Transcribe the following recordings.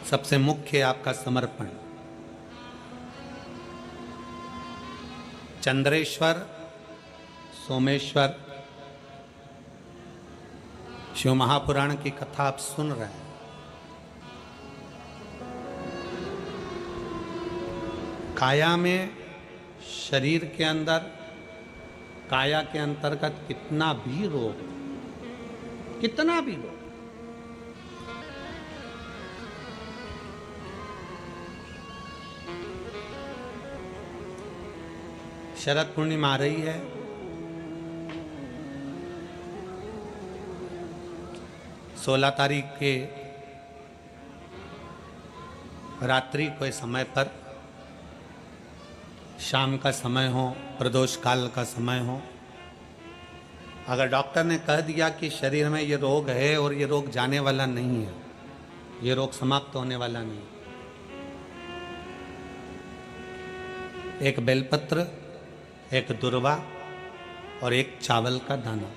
सबसे मुख्य आपका समर्पण। चंद्रेश्वर, सोमेश्वर, शिव महापुराण की कथा आप सुन रहे हैं। काया में, शरीर के अंदर, काया के अंतर्गत कितना भी रोग, कितना भी रोग, शरद पूर्णिमा आ रही है। सोलह तारीख के रात्रि के समय पर, शाम का समय हो, प्रदोष काल का समय हो, अगर डॉक्टर ने कह दिया कि शरीर में ये रोग है और ये रोग जाने वाला नहीं है, ये रोग समाप्त होने वाला नहीं, एक बेलपत्र, एक दुर्वा और एक चावल का दाना,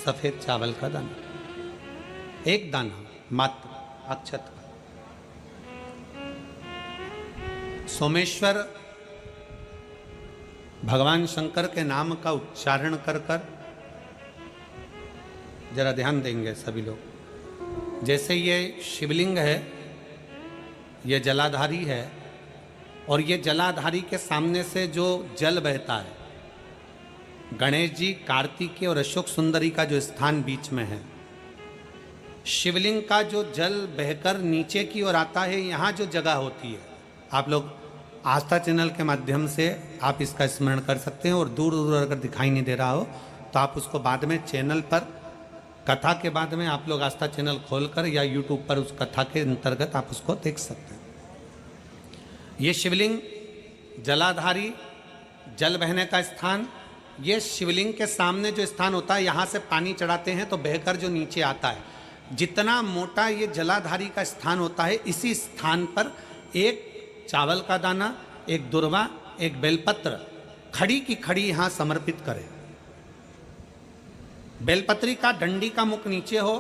सफेद चावल का दाना, एक दाना मात्र अक्षत का। सोमेश्वर भगवान शंकर के नाम का उच्चारण कर कर, जरा ध्यान देंगे सभी लोग। जैसे ये शिवलिंग है, ये जलाधारी है, और ये जलाधारी के सामने से जो जल बहता है, गणेश जी, कार्तिकेय और अशोक सुंदरी का जो स्थान बीच में है, शिवलिंग का जो जल बहकर नीचे की ओर आता है, यहाँ जो जगह होती है, आप लोग आस्था चैनल के माध्यम से आप इसका स्मरण कर सकते हैं। और दूर दूर अगर दिखाई नहीं दे रहा हो तो आप उसको बाद में चैनल पर, कथा के बाद में आप लोग आस्था चैनल खोलकर या यूट्यूब पर उस कथा के अंतर्गत आप उसको देख सकते हैं। ये शिवलिंग, जलाधारी, जल बहने का स्थान, ये शिवलिंग के सामने जो स्थान होता है, यहाँ से पानी चढ़ाते हैं तो बहकर जो नीचे आता है, जितना मोटा ये जलाधारी का स्थान होता है, इसी स्थान पर एक चावल का दाना, एक दुर्वा, एक बेलपत्र खड़ी की खड़ी यहाँ समर्पित करें। बेलपत्री का डंडी का मुख नीचे हो,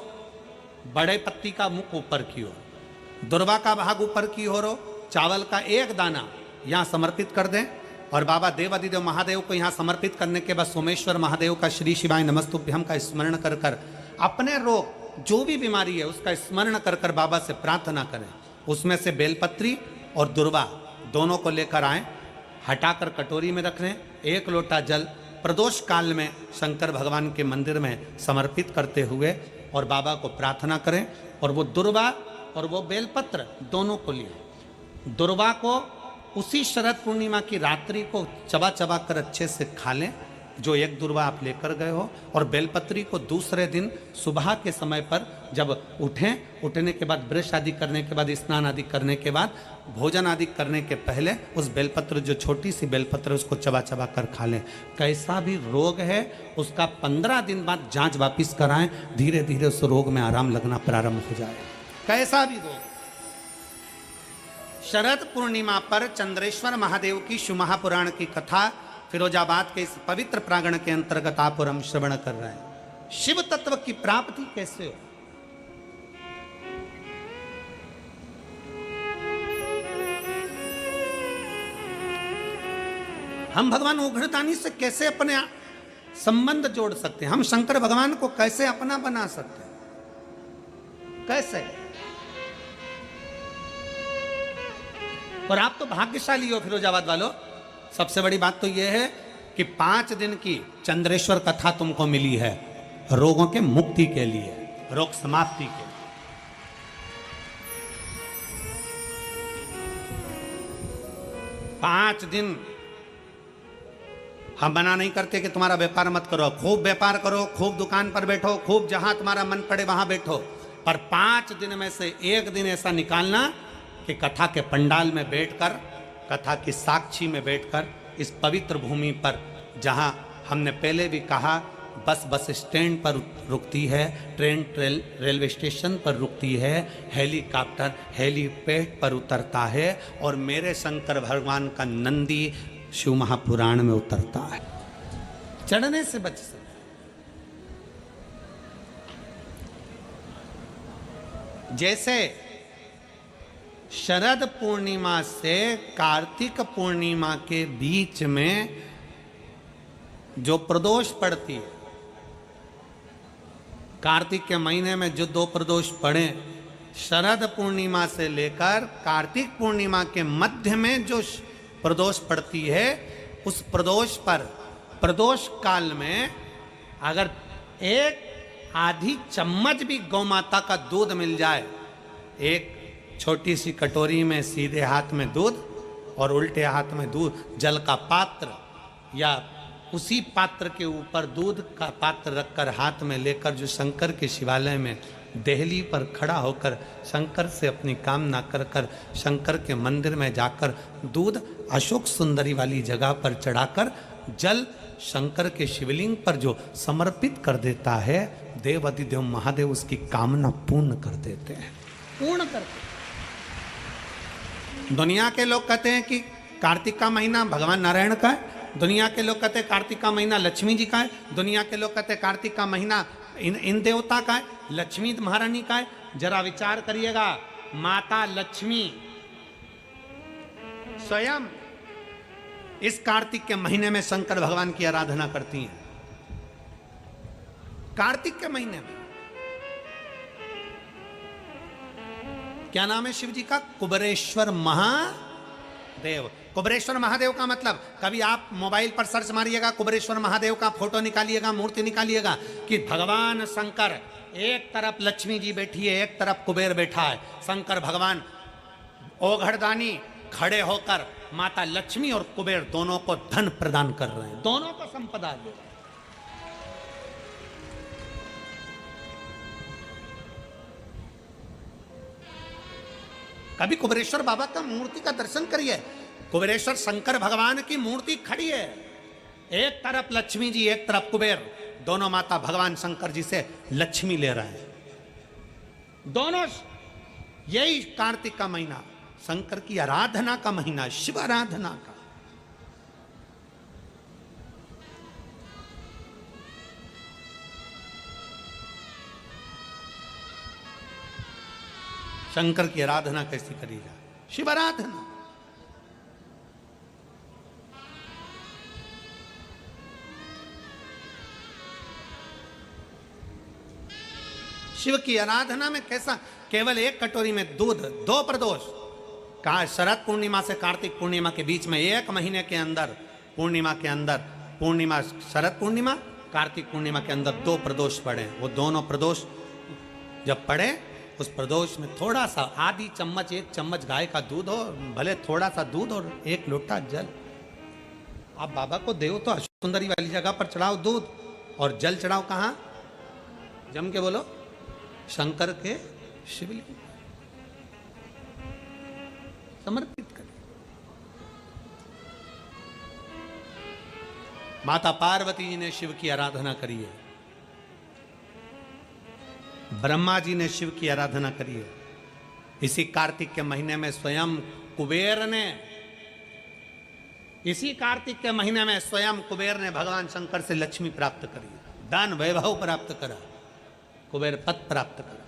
बड़े पत्ती का मुख ऊपर की ओर, दुर्वा का भाग ऊपर की ओर हो, चावल का एक दाना यहाँ समर्पित कर दें। और बाबा देवादिदेव महादेव को यहाँ समर्पित करने के बाद सोमेश्वर महादेव का श्री शिवाय नमस्तुभ्यम का स्मरण कर कर अपने रोग, जो भी बीमारी है उसका स्मरण कर कर बाबा से प्रार्थना करें। उसमें से बेलपत्री और दुर्वा दोनों को लेकर आएं, हटाकर कटोरी में रख लें। एक लोटा जल प्रदोष काल में शंकर भगवान के मंदिर में समर्पित करते हुए और बाबा को प्रार्थना करें। और वो दुर्वा और वो बेलपत्र दोनों को लिए, दुर्वा को उसी शरद पूर्णिमा की रात्रि को चबा चबा कर अच्छे से खा लें, जो एक दुर्वा आप लेकर गए हो। और बेलपत्री को दूसरे दिन सुबह के समय पर जब उठें, उठने के बाद ब्रश आदि करने के बाद, स्नान आदि करने के बाद, भोजन आदि करने के पहले उस बेलपत्र, जो छोटी सी बेलपत्र, उसको चबा चबा कर खा लें। कैसा भी रोग है उसका 15 दिन बाद जांच वापिस कराएं, धीरे धीरे उस रोग में आराम लगना प्रारंभ हो जाए। कैसा भी रोग। शरद पूर्णिमा पर चंद्रेश्वर महादेव की शिव महापुराण की कथा फिरोजाबाद के इस पवित्र प्रांगण के अंतर्गत आप और हम श्रवण कर रहे हैं। शिव तत्व की प्राप्ति कैसे हो? हम भगवान उग्रदानी से कैसे अपने संबंध जोड़ सकते हैं? हम शंकर भगवान को कैसे अपना बना सकते हैं? कैसे? और आप तो भाग्यशाली हो फिरोजाबाद वालों। सबसे बड़ी बात तो यह है कि 5 दिन की चंद्रेश्वर कथा तुमको मिली है रोगों के मुक्ति के लिए, रोग समाप्ति के लिए। 5 दिन हम मना नहीं करते कि तुम्हारा व्यापार मत करो, खूब व्यापार करो, खूब दुकान पर बैठो, खूब जहां तुम्हारा मन पड़े वहां बैठो, पर 5 दिन में से एक दिन ऐसा निकालना कि कथा के पंडाल में बैठकर, कथा की साक्षी में बैठकर, इस पवित्र भूमि पर, जहां हमने पहले भी कहा बस स्टैंड पर रुकती है, ट्रेन रेलवे स्टेशन पर रुकती है, हेलीकॉप्टर हेलीपैड पर उतरता है, और मेरे शंकर भगवान का नंदी शिव महापुराण में उतरता है। चढ़ने से बच सकते। जैसे शरद पूर्णिमा से कार्तिक पूर्णिमा के बीच में जो प्रदोष पड़ती है, कार्तिक के महीने में जो 2 प्रदोष पड़े, शरद पूर्णिमा से लेकर कार्तिक पूर्णिमा के मध्य में जो प्रदोष पड़ती है, उस प्रदोष पर प्रदोष काल में अगर एक आधी चम्मच भी गौ माता का दूध मिल जाए, एक छोटी सी कटोरी में सीधे हाथ में दूध और उल्टे हाथ में दूध, जल का पात्र या उसी पात्र के ऊपर दूध का पात्र रखकर हाथ में लेकर जो शंकर के शिवालय में देहली पर खड़ा होकर शंकर से अपनी कामना कर कर शंकर के मंदिर में जाकर दूध अशोक सुंदरी वाली जगह पर चढ़ाकर जल शंकर के शिवलिंग पर जो समर्पित कर देता है, देवाधिदेव महादेव उसकी कामना पूर्ण कर देते हैं, पूर्ण करते। दुनिया के लोग कहते हैं कि कार्तिक का महीना भगवान नारायण का है, दुनिया के लोग कहते हैं कार्तिक का महीना लक्ष्मी जी का है, दुनिया के लोग कहते हैं कार्तिक का महीना इन देवता का है, लक्ष्मी महारानी का है। जरा विचार करिएगा, माता लक्ष्मी स्वयं इस कार्तिक के महीने में शंकर भगवान की आराधना करती हैं। कार्तिक के महीने में क्या नाम है शिव जी का? कुबेरेश्वर महादेव। कुबेरेश्वर महादेव का मतलब, कभी आप मोबाइल पर सर्च मारिएगा, कुबेरेश्वर महादेव का फोटो निकालिएगा, मूर्ति निकालिएगा कि भगवान शंकर एक तरफ लक्ष्मी जी बैठी है, एक तरफ कुबेर बैठा है। शंकर भगवान ओघड़दानी खड़े होकर माता लक्ष्मी और कुबेर दोनों को धन प्रदान कर रहे हैं, दोनों को संपदा दे रहे हैं। कभी कुबेरेश्वर बाबा का मूर्ति का दर्शन करिए, कुबेरेश्वर शंकर भगवान की मूर्ति खड़ी है, एक तरफ लक्ष्मी जी एक तरफ कुबेर, दोनों माता भगवान शंकर जी से लक्ष्मी ले रहे हैं दोनों। यही कार्तिक का महीना शंकर की आराधना का महीना, शिव आराधना का। शंकर की आराधना कैसी करी जाए? शिव आराधना। शिव की आराधना में कैसा, केवल एक कटोरी में दूध, 2 प्रदोष का शरद पूर्णिमा से कार्तिक पूर्णिमा के बीच में एक महीने के अंदर, पूर्णिमा के अंदर, पूर्णिमा शरद पूर्णिमा कार्तिक पूर्णिमा के अंदर 2 प्रदोष पड़े। वो दोनों प्रदोष जब पड़े, उस प्रदोष में थोड़ा सा आधी चम्मच, 1 चम्मच गाय का दूध हो, भले थोड़ा सा दूध और 1 लोटा जल। आप बाबा को देव तो अशोक सुंदरी वाली जगह पर चढ़ाओ दूध, और जल चढ़ाओ कहाँ? जम के बोलो, शंकर के शिवलिंग समर्पित करें। माता पार्वती जी ने शिव की आराधना करी है, ब्रह्मा जी ने शिव की आराधना करी है। इसी कार्तिक के महीने में स्वयं कुबेर ने, इसी कार्तिक के महीने में स्वयं कुबेर ने भगवान शंकर से लक्ष्मी प्राप्त करी, धन वैभव प्राप्त करा, कुबेर पद प्राप्त करा।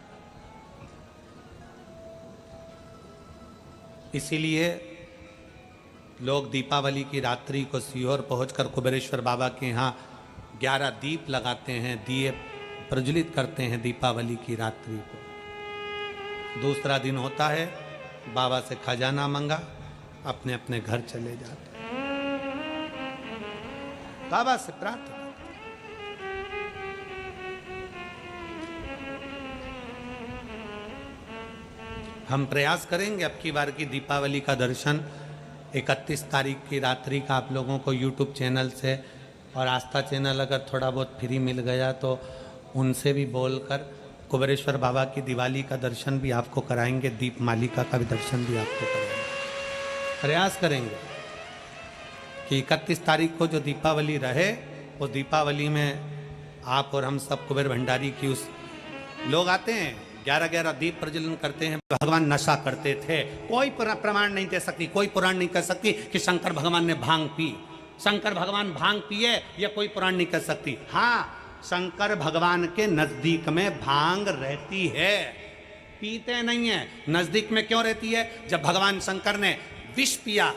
इसीलिए लोग दीपावली की रात्रि को सीहोर पहुंचकर कुबेरेश्वर बाबा के यहाँ 11 दीप लगाते हैं, दिए प्रज्वलित करते हैं दीपावली की रात्रि को। दूसरा दिन होता है, बाबा से खजाना मंगा, अपने अपने घर चले जाते हैं, बाबा से प्रार्थना। हम प्रयास करेंगे अब की बार की दीपावली का दर्शन 31 तारीख की रात्रि का आप लोगों को YouTube चैनल से, और आस्था चैनल अगर थोड़ा बहुत फ्री मिल गया तो उनसे भी बोलकर कुबेरेश्वर बाबा की दिवाली का दर्शन भी आपको कराएंगे, दीप मालिका का भी दर्शन भी आपको कराएंगे। प्रयास करेंगे कि 31 तारीख को जो दीपावली रहे, वो दीपावली में आप और हम सब कुबेर भंडारी की उस, लोग आते हैं 11-11 दीप प्रज्वलन करते हैं, भगवान नशा करते थे। कोई प्रमाण नहीं दे सकती, कोई पुराण नहीं कह सकती कि शंकर भगवान ने भांग पी, शंकर भगवान भांग पिए, यह कोई पुराण नहीं कह सकती। हाँ, शंकर भगवान के नजदीक में भांग रहती है, पीते नहीं है। नजदीक में क्यों रहती है? जब भगवान शंकर ने विष पिया,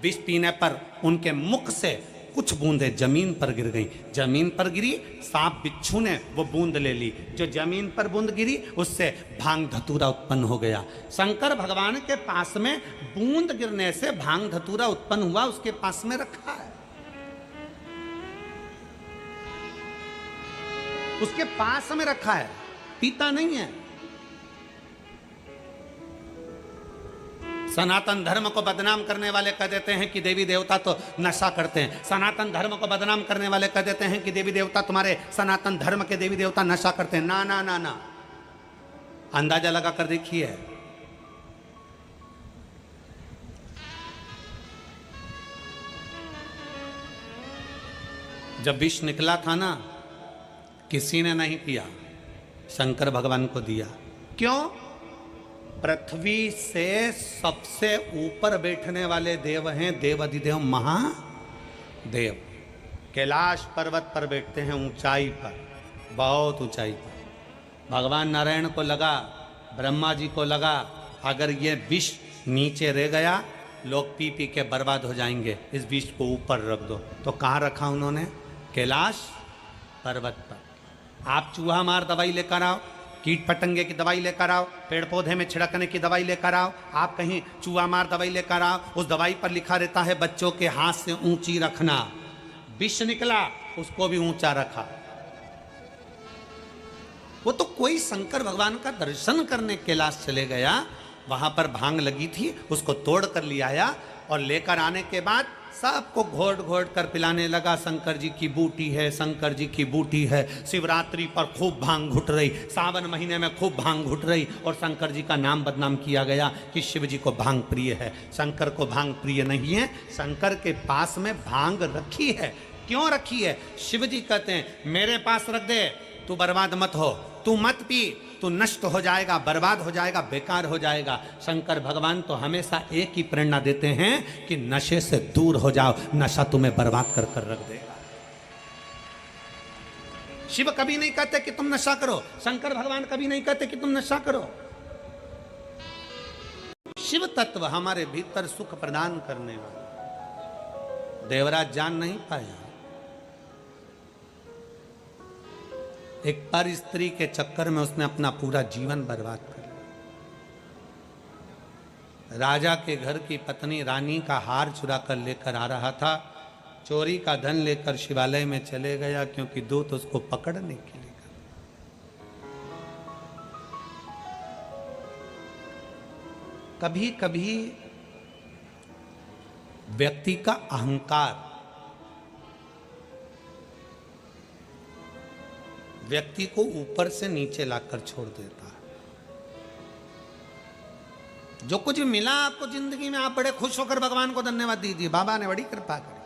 विष पीने पर उनके मुख से कुछ बूंदें जमीन पर गिर गई। जमीन पर गिरी, सांप बिच्छू ने वो बूंद ले ली। जो जमीन पर बूंद गिरी उससे भांग धतूरा उत्पन्न हो गया। शंकर भगवान के पास में बूंद गिरने से भांग धतूरा उत्पन्न हुआ, उसके पास में रखा है, उसके पास में रखा है, पीता नहीं है। सनातन धर्म को बदनाम करने वाले कह देते हैं कि देवी देवता तो नशा करते हैं। सनातन धर्म को बदनाम करने वाले कह देते हैं कि देवी देवता, तुम्हारे सनातन धर्म के देवी देवता नशा करते हैं। ना ना ना ना, अंदाजा लगा कर देखिए। जब विष निकला था ना, किसी ने नहीं पिया, शंकर भगवान को दिया। क्यों? पृथ्वी से सबसे ऊपर बैठने वाले देव हैं देवाधिदेव महादेव। कैलाश पर्वत पर बैठते हैं, ऊंचाई पर, बहुत ऊंचाई पर। भगवान नारायण को लगा, ब्रह्मा जी को लगा, अगर ये विष नीचे रह गया लोग पी पी के बर्बाद हो जाएंगे, इस विष को ऊपर रख दो। तो कहाँ रखा उन्होंने? कैलाश पर्वत पर। आप चूहा मार दवाई लेकर आओ, कीट पतंगे की दवाई लेकर आओ, पेड़ पौधे में छिड़कने की दवाई लेकर आओ, आप कहीं चूहा मार दवाई लेकर आओ, उस दवाई पर लिखा रहता है बच्चों के हाथ से ऊंची रखना। विष निकला, उसको भी ऊंचा रखा। वो तो कोई शंकर भगवान का दर्शन करने कैलाश चले गया, वहां पर भांग लगी थी, उसको तोड़ कर ले आया और लेकर आने के बाद सबको घोट घोट कर पिलाने लगा। शंकर जी की बूटी है, शंकर जी की बूटी है। शिवरात्रि पर खूब भांग घुट रही, सावन महीने में खूब भांग घुट रही, और शंकर जी का नाम बदनाम किया गया कि शिव जी को भांग प्रिय है। शंकर को भांग प्रिय नहीं है। शंकर के पास में भांग रखी है। क्यों रखी है? शिव जी कहते हैं मेरे पास रख दे, तू बर्बाद मत हो, तू मत पी, तू नष्ट हो जाएगा, बर्बाद हो जाएगा, बेकार हो जाएगा। शंकर भगवान तो हमेशा एक ही प्रेरणा देते हैं कि नशे से दूर हो जाओ, नशा तुम्हें बर्बाद कर कर रख देगा। शिव कभी नहीं कहते कि तुम नशा करो, शंकर भगवान कभी नहीं कहते कि तुम नशा करो। शिव तत्व हमारे भीतर सुख प्रदान करने वाला। देवराज जान नहीं पाया। एक पर स्त्री के चक्कर में उसने अपना पूरा जीवन बर्बाद कर लिया। राजा के घर की पत्नी रानी का हार चुरा कर लेकर आ रहा था, चोरी का धन लेकर शिवालय में चले गया, क्योंकि दूत उसको पकड़ने के लिए गए। कभी कभी व्यक्ति का अहंकार व्यक्ति को ऊपर से नीचे लाकर छोड़ देता है। जो कुछ मिला आपको जिंदगी में, आप बड़े खुश होकर भगवान को धन्यवाद दीजिए, बाबा ने बड़ी कृपा करी।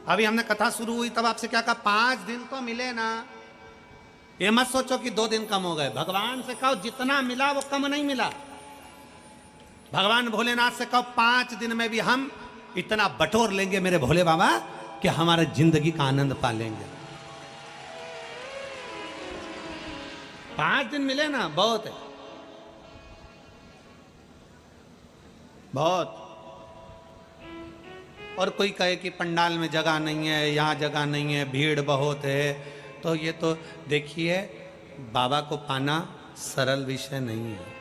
अभी हमने कथा शुरू हुई तब आपसे क्या कहा, 5 दिन तो मिले ना। ये मत सोचो कि 2 दिन कम हो गए। भगवान से कहो जितना मिला वो कम नहीं मिला। भगवान भोलेनाथ से कहो 5 दिन में भी हम इतना बटोर लेंगे मेरे भोले बाबा कि हमारे जिंदगी का आनंद पा लेंगे। 5 दिन मिले ना, बहुत है, बहुत। और कोई कहे कि पंडाल में जगह नहीं है, यहाँ जगह नहीं है, भीड़ बहुत है, तो ये तो देखिए बाबा को पाना सरल विषय नहीं है।